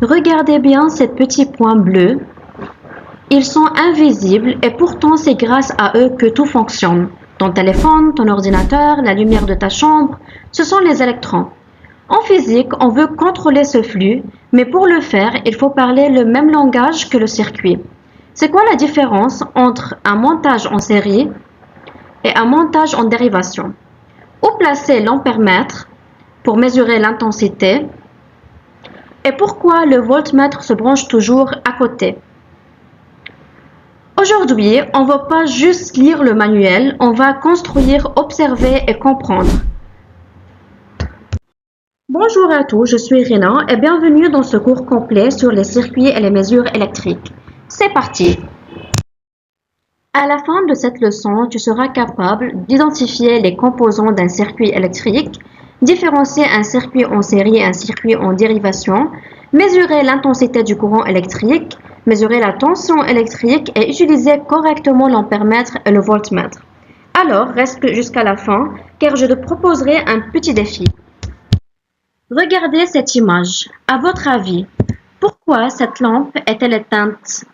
Regardez bien ces petits points bleus. Ils sont invisibles et pourtant c'est grâce à eux que tout fonctionne. Ton téléphone, ton ordinateur, la lumière de ta chambre, ce sont les électrons. En physique, on veut contrôler ce flux, mais pour le faire, il faut parler le même langage que le circuit. C'est quoi la différence entre un montage en série et un montage en dérivation? Où placer l'ampèremètre pour mesurer l'intensité? Et pourquoi le voltmètre se branche toujours à côté? Aujourd'hui, on ne va pas juste lire le manuel, on va construire, observer et comprendre. Bonjour à tous, je suis Rina et bienvenue dans ce cours complet sur les circuits et les mesures électriques. C'est parti! À la fin de cette leçon, tu seras capable d'identifier les composants d'un circuit électrique, différencier un circuit en série et un circuit en dérivation, mesurer l'intensité du courant électrique, mesurer la tension électrique et utiliser correctement l'ampèremètre et le voltmètre. Alors, reste jusqu'à la fin, car je te proposerai un petit défi. Regardez cette image. À votre avis, pourquoi cette lampe est-elle éteinte?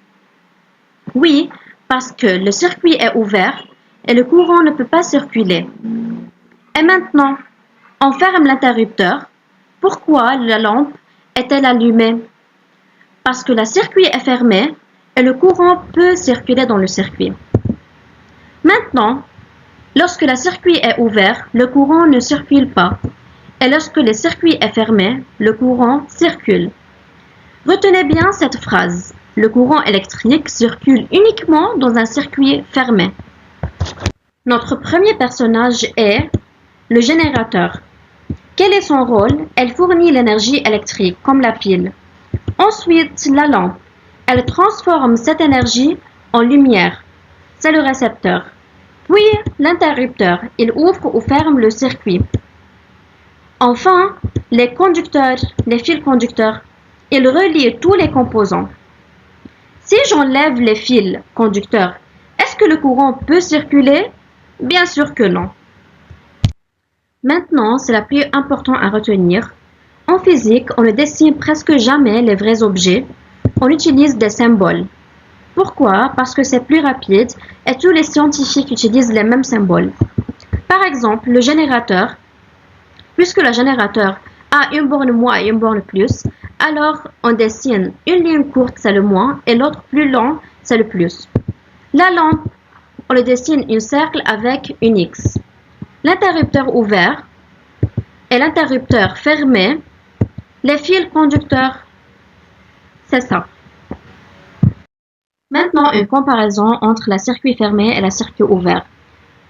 Oui, parce que le circuit est ouvert et le courant ne peut pas circuler. Et maintenant, on ferme l'interrupteur. Pourquoi la lampe est-elle allumée? Parce que le circuit est fermé et le courant peut circuler dans le circuit. Maintenant, lorsque le circuit est ouvert, le courant ne circule pas. Et lorsque le circuit est fermé, le courant circule. Retenez bien cette phrase. Le courant électrique circule uniquement dans un circuit fermé. Notre premier personnage est le générateur. Quel est son rôle? Elle fournit l'énergie électrique, comme la pile. Ensuite, la lampe. Elle transforme cette énergie en lumière. C'est le récepteur. Puis, l'interrupteur. Il ouvre ou ferme le circuit. Enfin, les conducteurs, les fils conducteurs. Ils relient tous les composants. Si j'enlève les fils conducteurs, est-ce que le courant peut circuler? Bien sûr que non. Maintenant, c'est la plus importante à retenir. En physique, on ne dessine presque jamais les vrais objets. On utilise des symboles. Pourquoi? Parce que c'est plus rapide et tous les scientifiques utilisent les mêmes symboles. Par exemple, le générateur. Puisque le générateur a une borne moins et une borne plus, alors on dessine une ligne courte, c'est le moins, et l'autre plus long, c'est le plus. La lampe, on le dessine un cercle avec une X. L'interrupteur ouvert et l'interrupteur fermé, les fils conducteurs, c'est ça. Maintenant, une comparaison entre le circuit fermé et le circuit ouvert.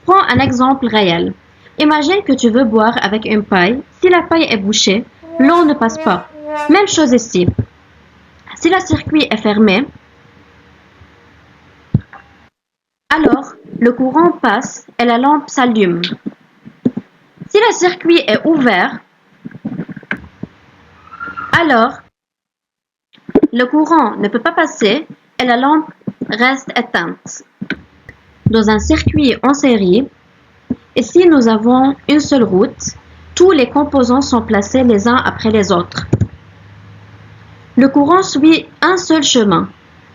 Prends un exemple réel. Imagine que tu veux boire avec une paille. Si la paille est bouchée, l'eau ne passe pas. Même chose ici. Si le circuit est fermé, alors le courant passe et la lampe s'allume. Si le circuit est ouvert, alors le courant ne peut pas passer et la lampe reste éteinte. Dans un circuit en série, ici nous avons une seule route, tous les composants sont placés les uns après les autres. Le courant suit un seul chemin.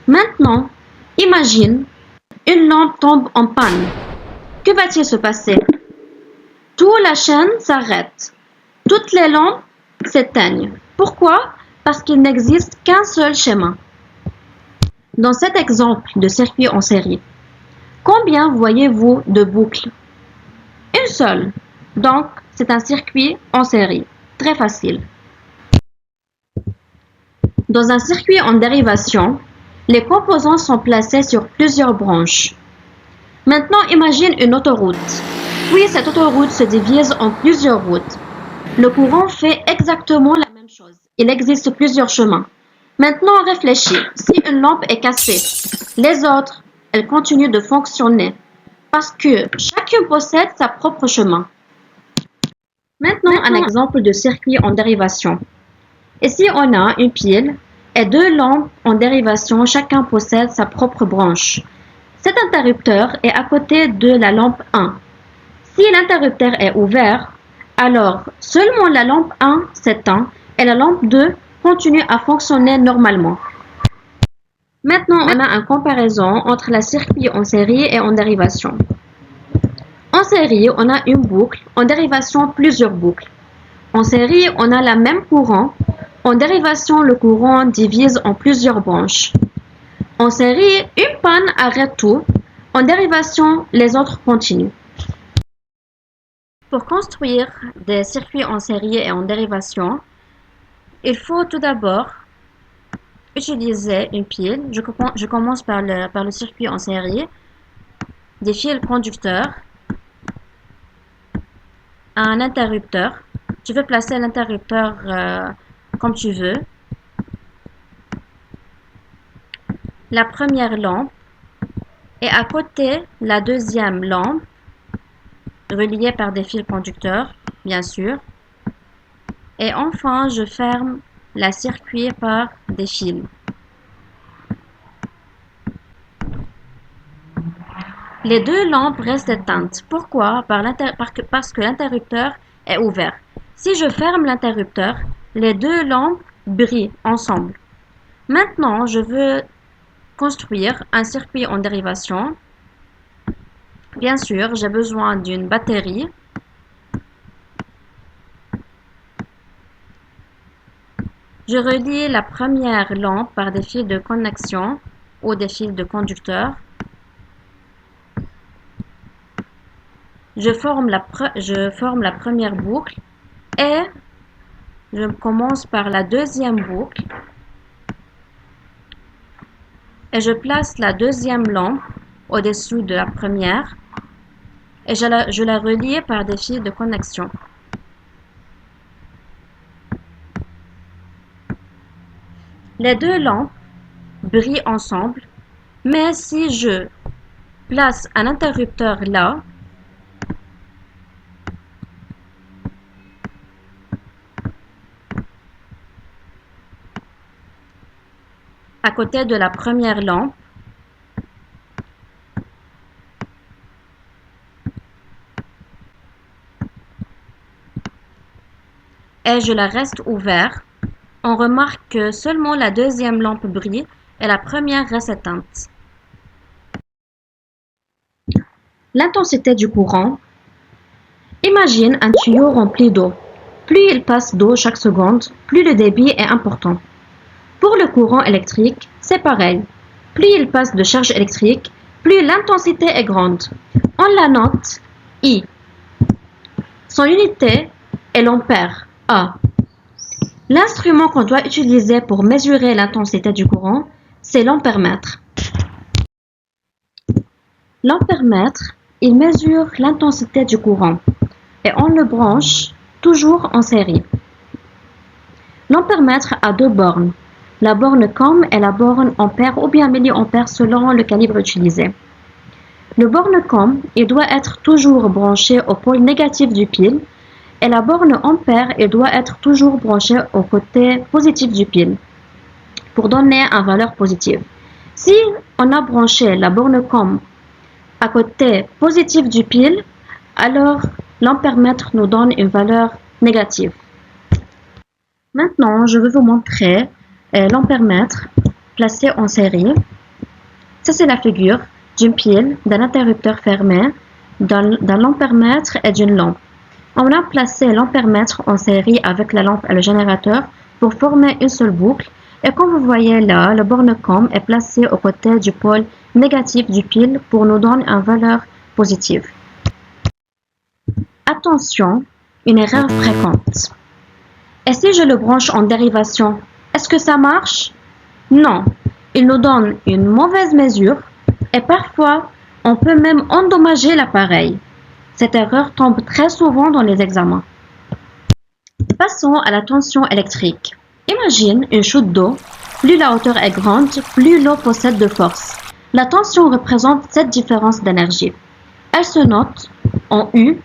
Maintenant, imagine, une lampe tombe en panne. Que va-t-il se passer? Toute la chaîne s'arrête. Toutes les lampes s'éteignent. Pourquoi? Parce qu'il n'existe qu'un seul chemin. Dans cet exemple de circuit en série, combien voyez-vous de boucles? Une seule. Donc, c'est un circuit en série. Très facile. Dans un circuit en dérivation, les composants sont placés sur plusieurs branches. Maintenant, imagine une autoroute. Puis, cette autoroute se divise en plusieurs routes. Le courant fait exactement la même chose. Il existe plusieurs chemins. Maintenant, réfléchis. Si une lampe est cassée, les autres, elles continuent de fonctionner parce que chacun possède sa propre chemin. Maintenant, un exemple de circuit en dérivation. Ici, on a une pile et deux lampes en dérivation, chacun possède sa propre branche. Cet interrupteur est à côté de la lampe 1. Si l'interrupteur est ouvert, alors seulement la lampe 1 s'éteint et la lampe 2 continue à fonctionner normalement. Maintenant, on a une comparaison entre la circuit en série et en dérivation. En série, on a une boucle, en dérivation, plusieurs boucles. En série, on a le même courant. En dérivation, le courant divise en plusieurs branches. En série, une panne arrête tout. En dérivation, les autres continuent. Pour construire des circuits en série et en dérivation, il faut tout d'abord utiliser une pile. Je commence par le circuit en série, des fils conducteurs, un interrupteur. Tu veux placer l'interrupteur comme tu veux. La première lampe et à côté la deuxième lampe reliée par des fils conducteurs, bien sûr. Et enfin, je ferme la circuit par des fils. Les deux lampes restent éteintes. Pourquoi? Parce que l'interrupteur est ouvert. Si je ferme l'interrupteur, les deux lampes brillent ensemble. Maintenant, je veux construire un circuit en dérivation. Bien sûr, j'ai besoin d'une batterie. Je relie la première lampe par des fils de connexion ou des fils de conducteur. Je forme la première boucle et je commence par la deuxième boucle et je place la deuxième lampe au-dessous de la première et je la relie par des fils de connexion. Les deux lampes brillent ensemble, mais si je place un interrupteur là, à côté de la première lampe, et je la reste ouverte, on remarque que seulement la deuxième lampe brille et la première reste éteinte. L'intensité du courant. Imagine un tuyau rempli d'eau. Plus il passe d'eau chaque seconde, plus le débit est important. Pour le courant électrique, c'est pareil. Plus il passe de charge électrique, plus l'intensité est grande. On la note I. Son unité est l'ampère, A. L'instrument qu'on doit utiliser pour mesurer l'intensité du courant, c'est l'ampèremètre. L'ampèremètre, il mesure l'intensité du courant et on le branche toujours en série. L'ampèremètre a deux bornes, la borne COM et la borne ampère ou bien milliampère selon le calibre utilisé. Le borne COM, il doit être toujours branché au pôle négatif du pile et la borne ampère, il doit être toujours branché au côté positif du pile pour donner une valeur positive. Si on a branché la borne COM à côté positif du pile, alors l'ampèremètre nous donne une valeur négative. Maintenant, je vais vous montrer l'ampèremètre placé en série. Ça, c'est la figure d'une pile, d'un interrupteur fermé, d'un ampèremètre et d'une lampe. On a placé l'ampèremètre en série avec la lampe et le générateur pour former une seule boucle. Et comme vous voyez là, le borne COM est placé aux côtés du pôle négatif du pile pour nous donner une valeur positive. Attention, une erreur fréquente. Et si je le branche en dérivation, est-ce que ça marche? Non, il nous donne une mauvaise mesure et parfois on peut même endommager l'appareil. Cette erreur tombe très souvent dans les examens. Passons à la tension électrique. Imagine une chute d'eau. Plus la hauteur est grande, plus l'eau possède de force. La tension représente cette différence d'énergie. Elle se note en U.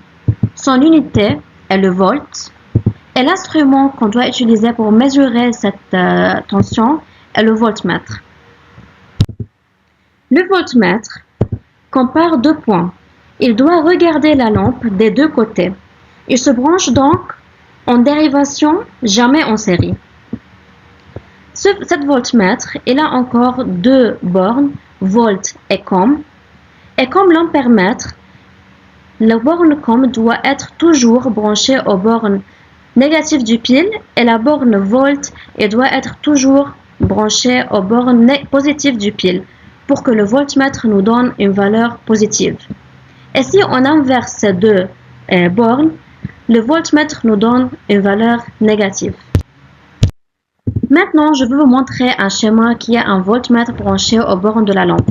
Son unité est le volt. Et l'instrument qu'on doit utiliser pour mesurer cette tension est le voltmètre. Le voltmètre compare deux points. Il doit regarder la lampe des deux côtés. Il se branche donc en dérivation, jamais en série. Cette voltmètre, il a encore deux bornes, volt et com. Et comme l'ampèremètre, le borne com doit être toujours branché aux bornes négatives du pile et la borne volt doit être toujours branchée aux bornes positives du pile pour que le voltmètre nous donne une valeur positive. Et si on inverse ces deux bornes, le voltmètre nous donne une valeur négative. Maintenant, je vais vous montrer un schéma qui est un voltmètre branché aux bornes de la lampe.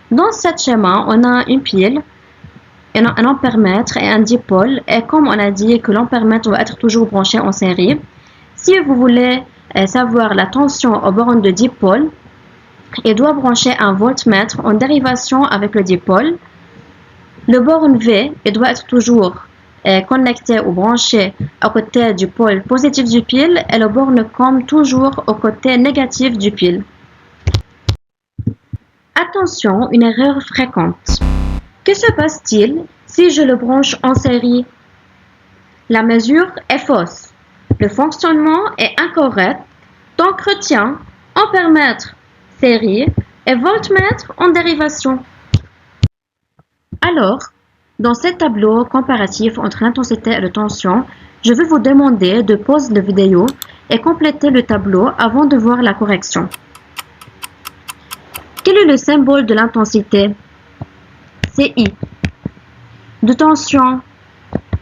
Dans ce schéma, on a une pile, un ampèremètre et un dipôle. Et comme on a dit que l'ampèremètre doit être toujours branché en série, si vous voulez savoir la tension aux bornes de dipôle, il doit brancher un voltmètre en dérivation avec le dipôle. Le borne V doit être toujours connecté ou branché à côté du pôle positif du pile et le borne com toujours au côté négatif du pile. Attention, une erreur fréquente. Que se passe-t-il si je le branche en série? La mesure est fausse. Le fonctionnement est incorrect. Donc retiens ampèremètre série et voltmètre en dérivation. Alors, dans ce tableau comparatif entre l'intensité et la tension, je vais vous demander de pauser la vidéo et compléter le tableau avant de voir la correction. Quel est le symbole de l'intensité? C'est I. De tension,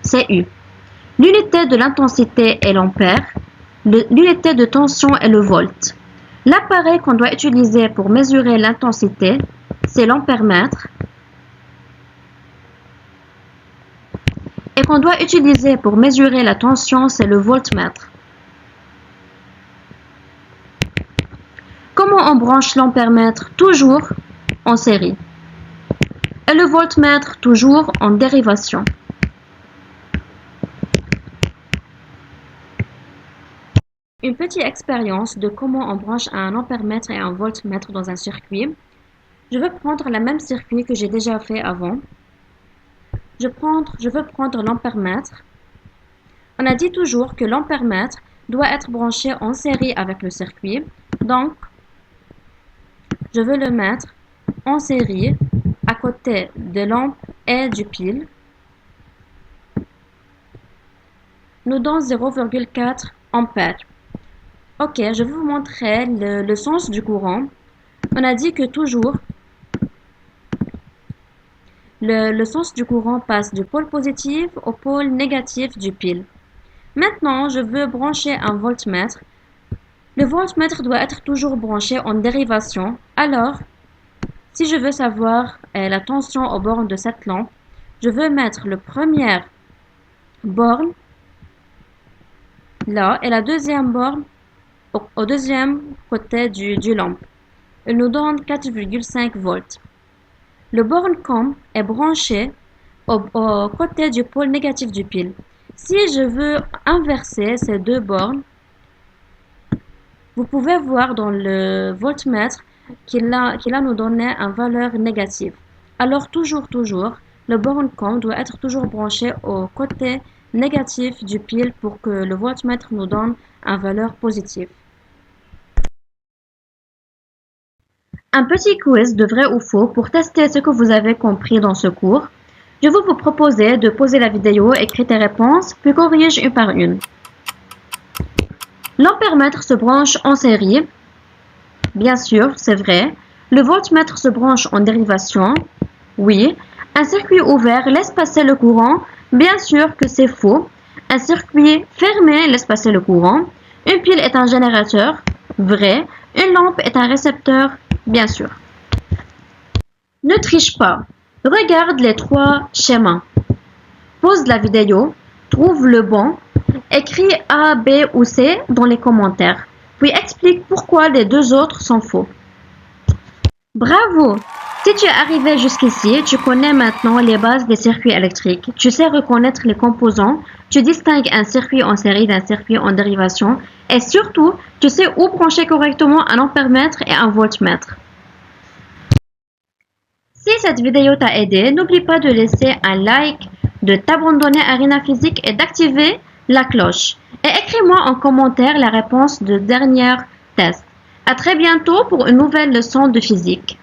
c'est U. L'unité de l'intensité est l'ampère. L'unité de tension est le volt. L'appareil qu'on doit utiliser pour mesurer l'intensité, c'est l'ampèremètre. Et qu'on doit utiliser pour mesurer la tension, c'est le voltmètre. Comment on branche l'ampèremètre? Toujours en série. Et le voltmètre toujours en dérivation. Une petite expérience de comment on branche un ampèremètre et un voltmètre dans un circuit. Je vais prendre le même circuit que j'ai déjà fait avant. Je veux prendre l'ampèremètre. On a dit toujours que l'ampèremètre doit être branché en série avec le circuit. Donc, je veux le mettre en série à côté de lampe et du pile. Nous donne 0,4 ampères. Ok, je vais vous montrer le sens du courant. On a dit que toujours le sens du courant passe du pôle positif au pôle négatif du pile. Maintenant, je veux brancher un voltmètre. Le voltmètre doit être toujours branché en dérivation. Alors, si je veux savoir la tension aux bornes de cette lampe, je veux mettre le première borne là et la deuxième borne au deuxième côté du lampe. Il nous donne 4,5 volts. Le borne com est branché au côté du pôle négatif du pile. Si je veux inverser ces deux bornes, vous pouvez voir dans le voltmètre qu'il a nous donné une valeur négative. Alors toujours, le borne com doit être toujours branché au côté négatif du pile pour que le voltmètre nous donne une valeur positive. Un petit quiz de vrai ou faux pour tester ce que vous avez compris dans ce cours. Je vais vous proposer de poser la vidéo, écrire tes réponses, puis corrige une par une. L'ampèremètre se branche en série. Bien sûr, c'est vrai. Le voltmètre se branche en dérivation. Oui. Un circuit ouvert laisse passer le courant. Bien sûr que c'est faux. Un circuit fermé laisse passer le courant. Une pile est un générateur. Vrai. Une lampe est un récepteur. Bien sûr. Ne triche pas. Regarde les trois schémas. Pause la vidéo. Trouve le bon. Écris A, B ou C dans les commentaires. Puis explique pourquoi les deux autres sont faux. Bravo! Si tu es arrivé jusqu'ici, tu connais maintenant les bases des circuits électriques. Tu sais reconnaître les composants. Tu distingues un circuit en série d'un circuit en dérivation. Et surtout, tu sais où brancher correctement un ampèremètre et un voltmètre. Si cette vidéo t'a aidé, n'oublie pas de laisser un like, de t'abonner à Arena Physique et d'activer la cloche. Et écris-moi en commentaire la réponse de dernière test. À très bientôt pour une nouvelle leçon de physique.